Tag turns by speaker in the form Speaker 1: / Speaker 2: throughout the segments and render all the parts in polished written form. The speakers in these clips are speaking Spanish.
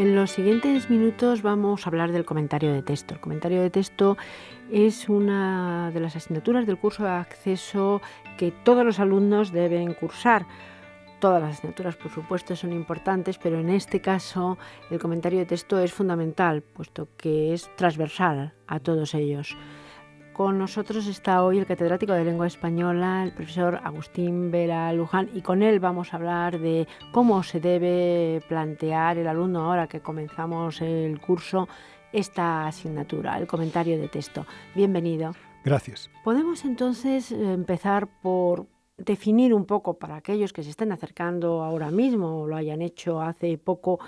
Speaker 1: En los siguientes minutos vamos a hablar del comentario de texto. El comentario de texto es una de las asignaturas del curso de acceso que todos los alumnos deben cursar. Todas las asignaturas, por supuesto, son importantes, pero en este caso el comentario de texto es fundamental, puesto que es transversal a todos ellos. Con nosotros está hoy el catedrático de Lengua Española, el profesor Agustín Vera Luján, y con él vamos a hablar de cómo se debe plantear el alumno ahora que comenzamos el curso esta asignatura, el comentario de texto. Bienvenido.
Speaker 2: Gracias.
Speaker 1: Podemos entonces empezar por definir un poco, para aquellos que se estén acercando ahora mismo o lo hayan hecho hace poco,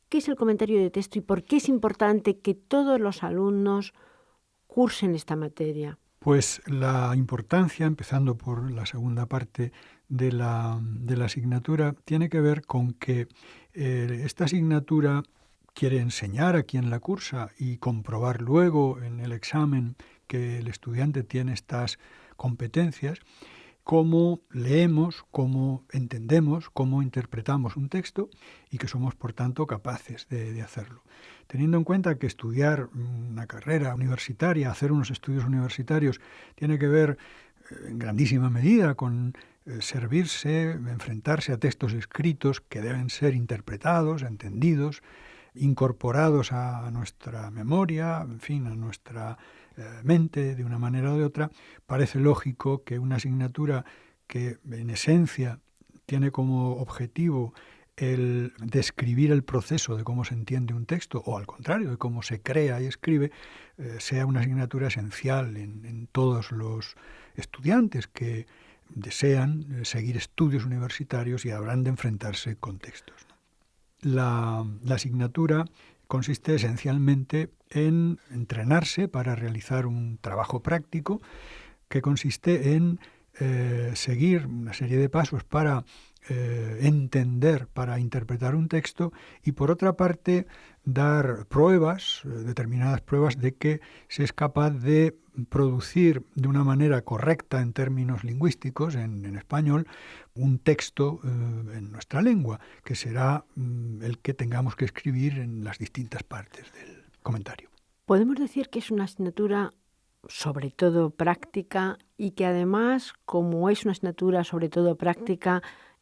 Speaker 1: qué es el comentario de texto y por qué es importante que todos los alumnos cursen esta materia.
Speaker 2: Pues la importancia, empezando por la segunda parte de la asignatura, tiene que ver con que esta asignatura quiere enseñar a quien la cursa y comprobar luego en el examen que el estudiante tiene estas competencias, cómo leemos, cómo entendemos, cómo interpretamos un texto y que somos, por tanto, capaces de hacerlo. Teniendo en cuenta que estudiar una carrera universitaria, hacer unos estudios universitarios, tiene que ver en grandísima medida con servirse, enfrentarse a textos escritos que deben ser interpretados, entendidos, incorporados a nuestra memoria, en fin, a nuestra mente de una manera o de otra, parece lógico que una asignatura que en esencia tiene como objetivo el describir el proceso de cómo se entiende un texto, o al contrario, de cómo se crea y escribe, sea una asignatura esencial en todos los estudiantes que desean seguir estudios universitarios y habrán de enfrentarse con textos. La asignatura consiste esencialmente en entrenarse para realizar un trabajo práctico que consiste en seguir una serie de pasos para entender, para interpretar un texto y, por otra parte, dar pruebas, determinadas pruebas de que se es capaz de producir de una manera correcta en términos lingüísticos, en español, un texto en nuestra lengua, que será el que tengamos que escribir en las distintas partes del comentario.
Speaker 1: Podemos decir que es una asignatura sobre todo práctica y que además, como es una asignatura sobre todo práctica,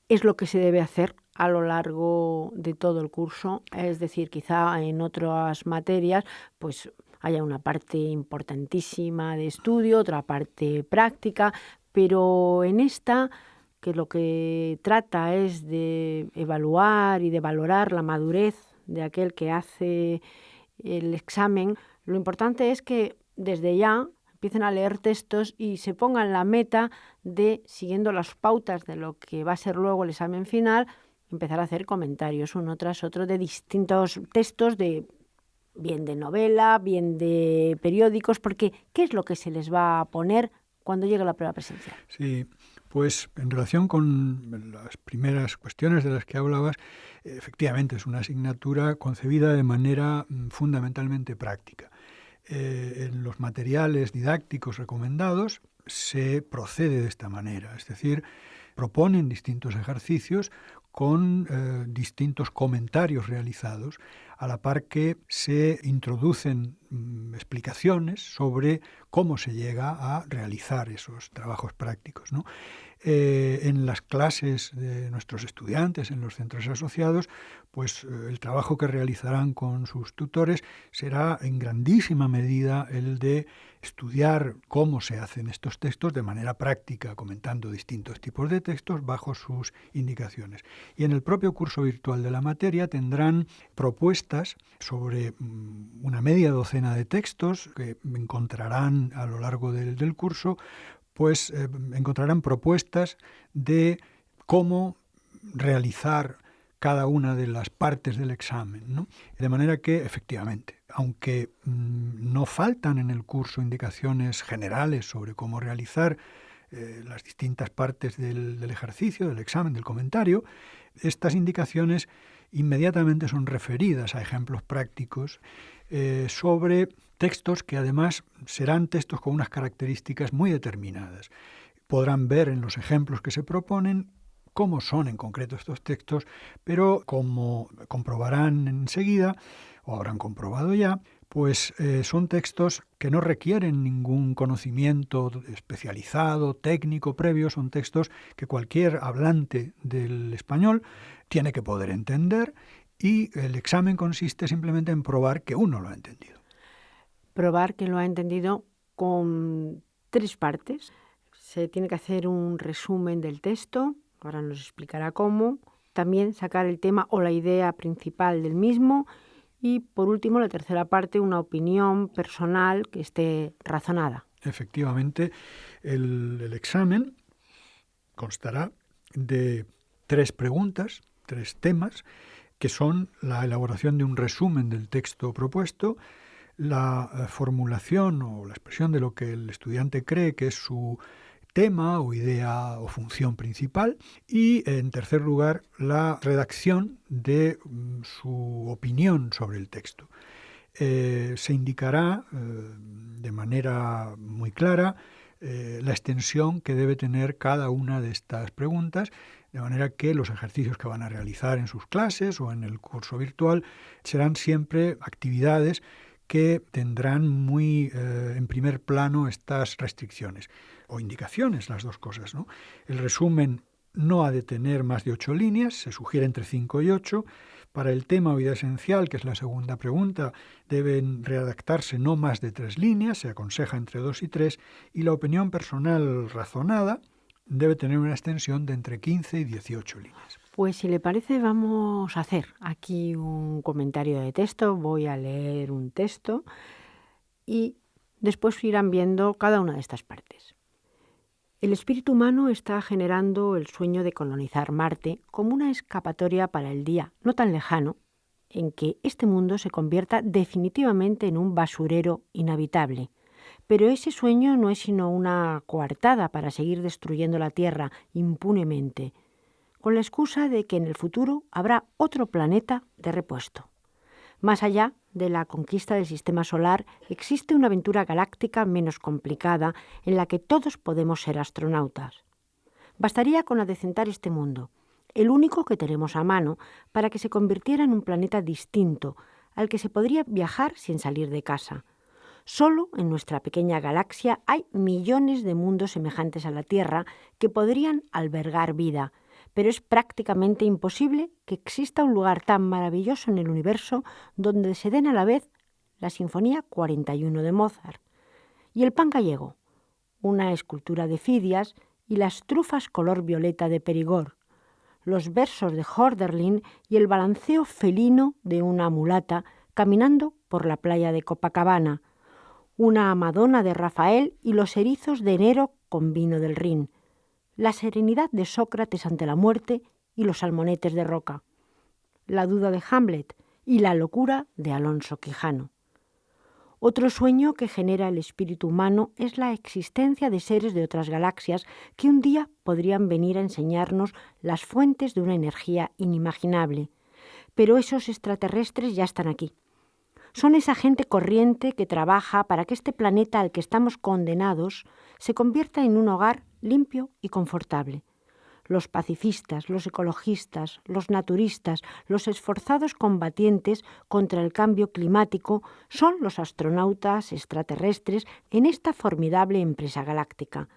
Speaker 1: es lo que se debe hacer a lo largo de todo el curso. Es decir, quizá en otras materias pues haya una parte importantísima de estudio, otra parte práctica, pero en esta, que lo que trata es de evaluar y de valorar la madurez de aquel que hace el examen, lo importante es que desde ya empiecen a leer textos y se pongan la meta de, siguiendo las pautas de lo que va a ser luego el examen final, empezar a hacer comentarios uno tras otro de distintos textos, bien de novela, bien de periódicos, porque ¿qué es lo que se les va a poner cuando llegue la prueba presencial?
Speaker 2: Sí, pues en relación con las primeras cuestiones de las que hablabas, efectivamente es una asignatura concebida de manera fundamentalmente práctica. En los materiales didácticos recomendados se procede de esta manera, es decir, proponen distintos ejercicios con distintos comentarios realizados, a la par que se introducen explicaciones sobre cómo se llega a realizar esos trabajos prácticos, ¿no? En las clases de nuestros estudiantes, en los centros asociados, pues el trabajo que realizarán con sus tutores será en grandísima medida el de estudiar cómo se hacen estos textos de manera práctica, comentando distintos tipos de textos bajo sus indicaciones. Y en el propio curso virtual de la materia tendrán propuestas sobre una media docena de textos que encontrarán a lo largo del curso, pues encontrarán propuestas de cómo realizar cada una de las partes del examen, ¿no? De manera que, efectivamente, aunque no faltan en el curso indicaciones generales sobre cómo realizar las distintas partes del ejercicio, del examen, del comentario, estas indicaciones inmediatamente son referidas a ejemplos prácticos sobre textos que además serán textos con unas características muy determinadas. Podrán ver en los ejemplos que se proponen cómo son en concreto estos textos, pero como comprobarán enseguida, o habrán comprobado ya, pues son textos que no requieren ningún conocimiento especializado, técnico, previo, son textos que cualquier hablante del español tiene que poder entender, y el examen consiste simplemente en probar que uno lo ha entendido.
Speaker 1: Probar que lo ha entendido con 3 partes. Se tiene que hacer un resumen del texto, ahora nos explicará cómo, también sacar el tema o la idea principal del mismo, y por último, la tercera parte, una opinión personal que esté razonada.
Speaker 2: Efectivamente, el examen constará de 3 preguntas, 3 temas, que son la elaboración de un resumen del texto propuesto, la formulación o la expresión de lo que el estudiante cree que es su tema o idea o función principal, y en tercer lugar la redacción de su opinión sobre el texto. Se indicará de manera muy clara la extensión que debe tener cada una de estas preguntas, de manera que los ejercicios que van a realizar en sus clases o en el curso virtual serán siempre actividades que tendrán muy en primer plano estas restricciones o indicaciones, las dos cosas, ¿no? El resumen no ha de tener más de 8 líneas, se sugiere entre 5 y 8. Para el tema o idea esencial, que es la segunda pregunta, deben redactarse no más de 3 líneas, se aconseja entre 2 y 3, y la opinión personal razonada debe tener una extensión de entre 15 y 18 líneas.
Speaker 1: Pues si le parece, vamos a hacer aquí un comentario de texto, voy a leer un texto y después irán viendo cada una de estas partes. El espíritu humano está generando el sueño de colonizar Marte como una escapatoria para el día no tan lejano en que este mundo se convierta definitivamente en un basurero inhabitable. Pero ese sueño no es sino una coartada para seguir destruyendo la Tierra impunemente, con la excusa de que en el futuro habrá otro planeta de repuesto. Más allá de la conquista del sistema solar, existe una aventura galáctica menos complicada en la que todos podemos ser astronautas. Bastaría con adecentar este mundo, el único que tenemos a mano, para que se convirtiera en un planeta distinto, al que se podría viajar sin salir de casa. Solo en nuestra pequeña galaxia hay millones de mundos semejantes a la Tierra que podrían albergar vida, pero es prácticamente imposible que exista un lugar tan maravilloso en el universo donde se den a la vez la Sinfonía 41 de Mozart y el pan gallego, una escultura de Fidias y las trufas color violeta de Perigord, los versos de Hölderlin y el balanceo felino de una mulata caminando por la playa de Copacabana, una Madonna de Rafael y los erizos de enero con vino del Rin, la serenidad de Sócrates ante la muerte y los salmonetes de Roca, la duda de Hamlet y la locura de Alonso Quijano. Otro sueño que genera el espíritu humano es la existencia de seres de otras galaxias que un día podrían venir a enseñarnos las fuentes de una energía inimaginable. Pero esos extraterrestres ya están aquí. Son esa gente corriente que trabaja para que este planeta al que estamos condenados se convierta en un hogar limpio y confortable. Los pacifistas, los ecologistas, los naturistas, los esforzados combatientes contra el cambio climático son los astronautas extraterrestres en esta formidable empresa galáctica.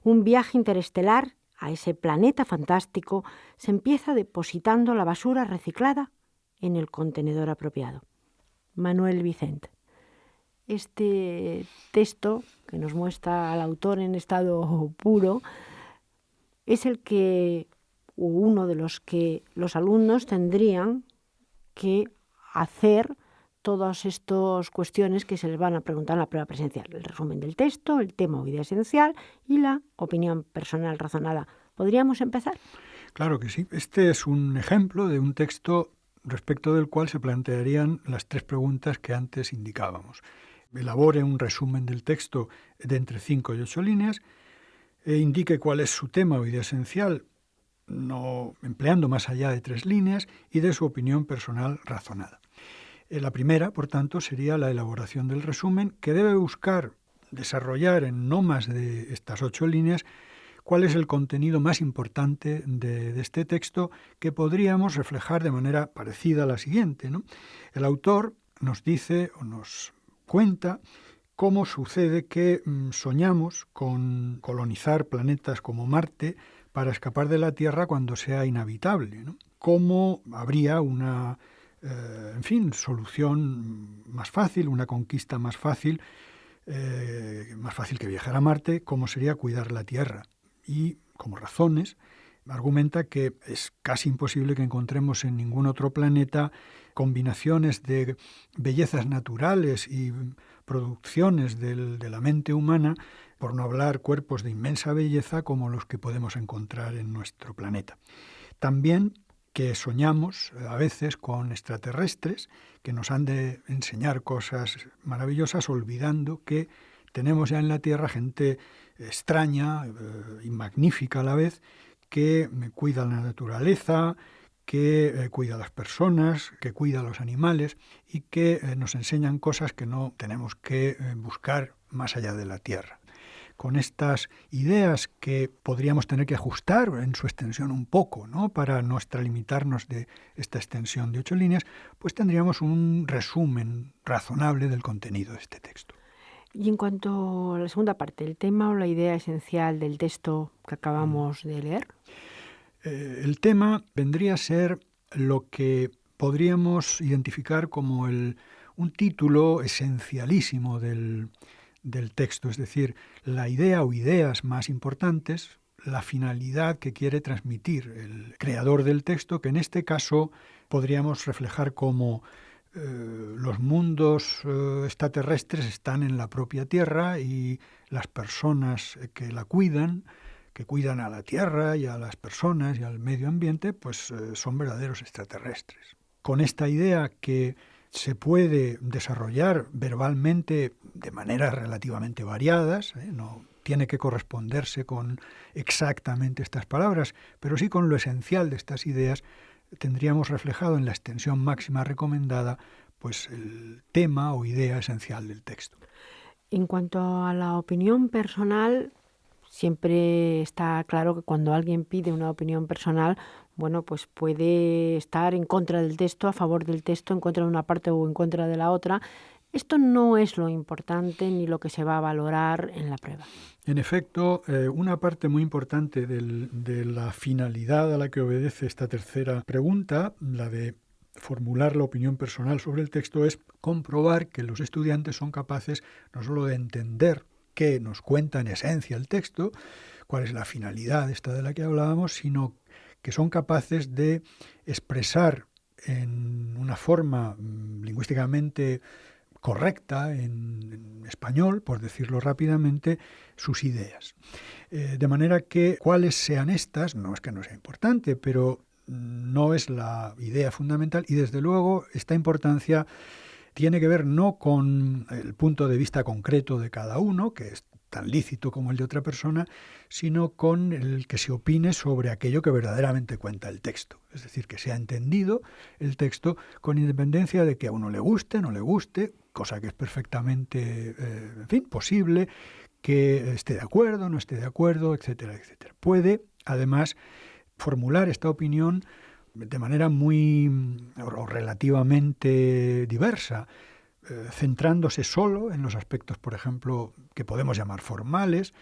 Speaker 1: Un viaje interestelar a ese planeta fantástico se empieza depositando la basura reciclada en el contenedor apropiado. Manuel Vicent. Este texto que nos muestra al autor en estado puro es el que, o uno de los que los alumnos tendrían que hacer todas estas cuestiones que se les van a preguntar en la prueba presencial. El resumen del texto, el tema o idea esencial y la opinión personal razonada. ¿Podríamos empezar?
Speaker 2: Claro que sí. Este es un ejemplo de un texto respecto del cual se plantearían las 3 preguntas que antes indicábamos. Elabore un resumen del texto de entre 5 y 8 líneas, indique cuál es su tema o idea esencial, no empleando más allá de 3 líneas, y de su opinión personal razonada. La primera, por tanto, sería la elaboración del resumen, que debe buscar desarrollar en no más de estas 8 líneas cuál es el contenido más importante de este texto, que podríamos reflejar de manera parecida a la siguiente, ¿no? El autor nos dice o nos cuenta cómo sucede que soñamos con colonizar planetas como Marte para escapar de la Tierra cuando sea inhabitable, ¿no? Cómo habría una solución más fácil, una conquista más fácil que viajar a Marte, cómo sería cuidar la Tierra. Y como razones, argumenta que es casi imposible que encontremos en ningún otro planeta combinaciones de bellezas naturales y producciones de la mente humana, por no hablar cuerpos de inmensa belleza como los que podemos encontrar en nuestro planeta. También que soñamos a veces con extraterrestres que nos han de enseñar cosas maravillosas, olvidando que tenemos ya en la Tierra gente extraña y magnífica a la vez, que cuida la naturaleza, que cuida a las personas, que cuida a los animales y que nos enseñan cosas que no tenemos que buscar más allá de la Tierra. Con estas ideas que podríamos tener que ajustar en su extensión un poco, ¿no?, para no extralimitarnos de esta extensión de 8 líneas, pues tendríamos un resumen razonable del contenido de este texto.
Speaker 1: Y en cuanto a la segunda parte, el tema o la idea esencial del texto que acabamos de leer.
Speaker 2: El tema vendría a ser lo que podríamos identificar como un título esencialísimo del texto, es decir, la idea o ideas más importantes, la finalidad que quiere transmitir el creador del texto, que en este caso podríamos reflejar como los mundos extraterrestres están en la propia Tierra y las personas que la cuidan, que cuidan a la Tierra y a las personas y al medio ambiente, pues son verdaderos extraterrestres. Con esta idea que se puede desarrollar verbalmente de maneras relativamente variadas, no tiene que corresponderse con exactamente estas palabras, pero sí con lo esencial de estas ideas, tendríamos reflejado en la extensión máxima recomendada pues el tema o idea esencial del texto.
Speaker 1: En cuanto a la opinión personal, siempre está claro que cuando alguien pide una opinión personal, bueno, pues puede estar en contra del texto, a favor del texto, en contra de una parte o en contra de la otra. Esto no es lo importante ni lo que se va a valorar en la prueba.
Speaker 2: En efecto, una parte muy importante de la finalidad a la que obedece esta tercera pregunta, la de formular la opinión personal sobre el texto, es comprobar que los estudiantes son capaces no solo de entender qué nos cuenta en esencia el texto, cuál es la finalidad esta de la que hablábamos, sino que son capaces de expresar en una forma lingüísticamente correcta, en español, por decirlo rápidamente, sus ideas. De manera que cuáles sean estas, no es que no sea importante, pero no es la idea fundamental y desde luego esta importancia tiene que ver no con el punto de vista concreto de cada uno, que es tan lícito como el de otra persona, sino con el que se opine sobre aquello que verdaderamente cuenta el texto. Es decir, que sea entendido el texto con independencia de que a uno le guste, no le guste, cosa que es perfectamente, posible, que esté de acuerdo, no esté de acuerdo, etcétera, etcétera. Puede, además, formular esta opinión de manera muy o relativamente diversa, centrándose solo en los aspectos, por ejemplo, que podemos llamar formales.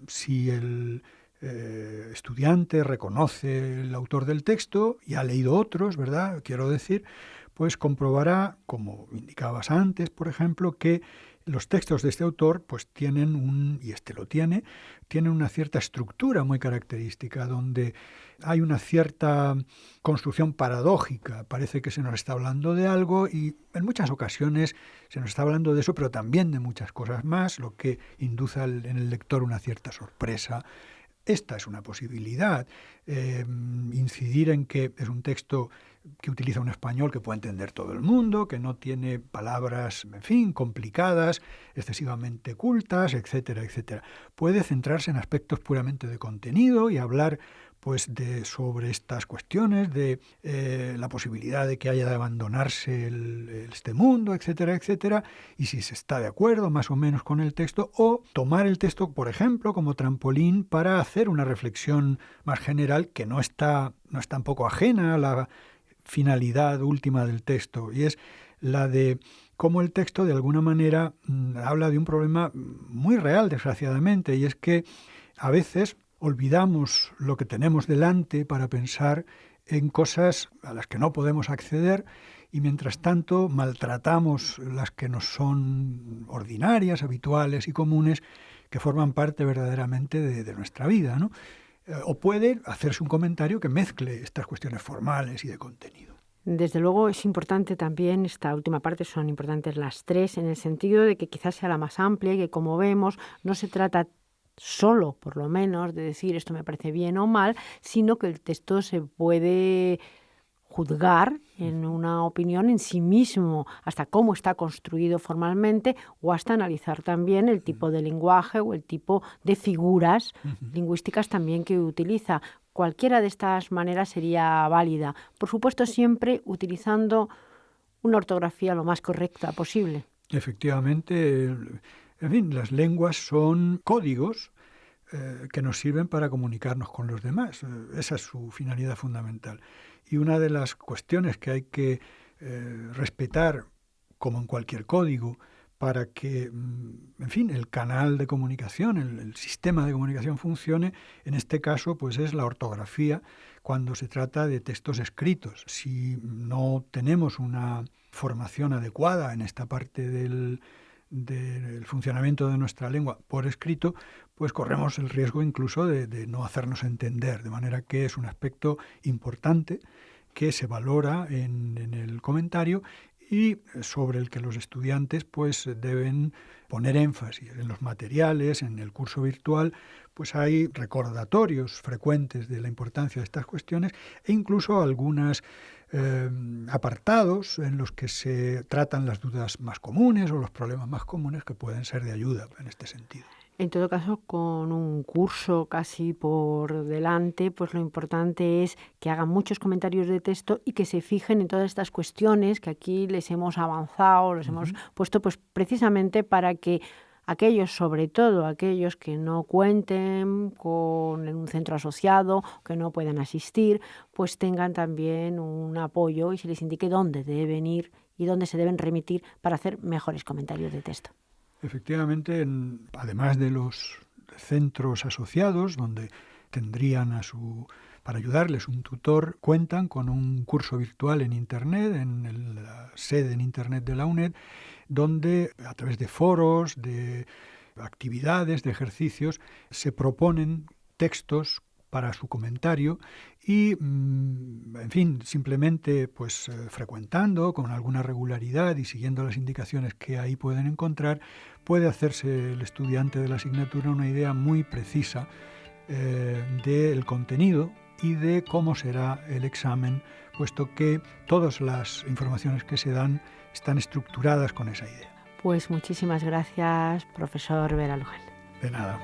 Speaker 2: Si el estudiante reconoce el autor del texto y ha leído otros, ¿verdad?, quiero decir, pues comprobará, como indicabas antes, por ejemplo, que los textos de este autor pues tienen una cierta estructura muy característica, donde hay una cierta construcción paradójica. Parece que se nos está hablando de algo y en muchas ocasiones se nos está hablando de eso, pero también de muchas cosas más, lo que induce en el lector una cierta sorpresa. Esta es una posibilidad. Incidir en que es un texto que utiliza un español que puede entender todo el mundo, que no tiene palabras, en fin, complicadas, excesivamente cultas, etcétera, etcétera. Puede centrarse en aspectos puramente de contenido y hablar pues sobre estas cuestiones de la posibilidad de que haya de abandonarse este mundo, etcétera, etcétera, y si se está de acuerdo más o menos con el texto, o tomar el texto, por ejemplo, como trampolín para hacer una reflexión más general que no es tampoco ajena a la finalidad última del texto, y es la de cómo el texto de alguna manera habla de un problema muy real, desgraciadamente, y es que a veces olvidamos lo que tenemos delante para pensar en cosas a las que no podemos acceder y mientras tanto maltratamos las que nos son ordinarias, habituales y comunes, que forman parte verdaderamente de nuestra vida, ¿no? O puede hacerse un comentario que mezcle estas cuestiones formales y de contenido.
Speaker 1: Desde luego es importante también, esta última parte son importantes las tres, en el sentido de que quizás sea la más amplia y que, como vemos, no se trata solo, por lo menos, de decir esto me parece bien o mal, sino que el texto se puede juzgar en una opinión en sí mismo, hasta cómo está construido formalmente, o hasta analizar también el tipo de lenguaje o el tipo de figuras lingüísticas también que utiliza. Cualquiera de estas maneras sería válida. Por supuesto, siempre utilizando una ortografía lo más correcta posible.
Speaker 2: Efectivamente, en fin, las lenguas son códigos que nos sirven para comunicarnos con los demás. Esa es su finalidad fundamental. Y una de las cuestiones que hay que respetar, como en cualquier código, para que, en fin, el canal de comunicación, el sistema de comunicación funcione, en este caso, pues es la ortografía cuando se trata de textos escritos. Si no tenemos una formación adecuada en esta parte del funcionamiento de nuestra lengua por escrito, pues corremos el riesgo incluso de no hacernos entender, de manera que es un aspecto importante que se valora en el comentario y sobre el que los estudiantes pues deben poner énfasis. En los materiales, en el curso virtual, pues hay recordatorios frecuentes de la importancia de estas cuestiones e incluso algunas apartados en los que se tratan las dudas más comunes o los problemas más comunes que pueden ser de ayuda en este sentido.
Speaker 1: En todo caso, con un curso casi por delante, pues lo importante es que hagan muchos comentarios de texto y que se fijen en todas estas cuestiones que aquí les hemos avanzado, les hemos puesto pues precisamente para que aquellos, sobre todo aquellos que no cuenten con un centro asociado, que no puedan asistir, pues tengan también un apoyo y se les indique dónde deben ir y dónde se deben remitir para hacer mejores comentarios de texto.
Speaker 2: Efectivamente, además de los centros asociados, donde tendrían para ayudarles un tutor, cuentan con un curso virtual en Internet, en la sede en Internet de la UNED, donde a través de foros, de actividades, de ejercicios, se proponen textos para su comentario y, en fin, simplemente pues frecuentando con alguna regularidad y siguiendo las indicaciones que ahí pueden encontrar, puede hacerse el estudiante de la asignatura una idea muy precisa del contenido y de cómo será el examen, puesto que todas las informaciones que se dan están estructuradas con esa idea.
Speaker 1: Pues muchísimas gracias, profesor Vera Luján.
Speaker 2: De nada.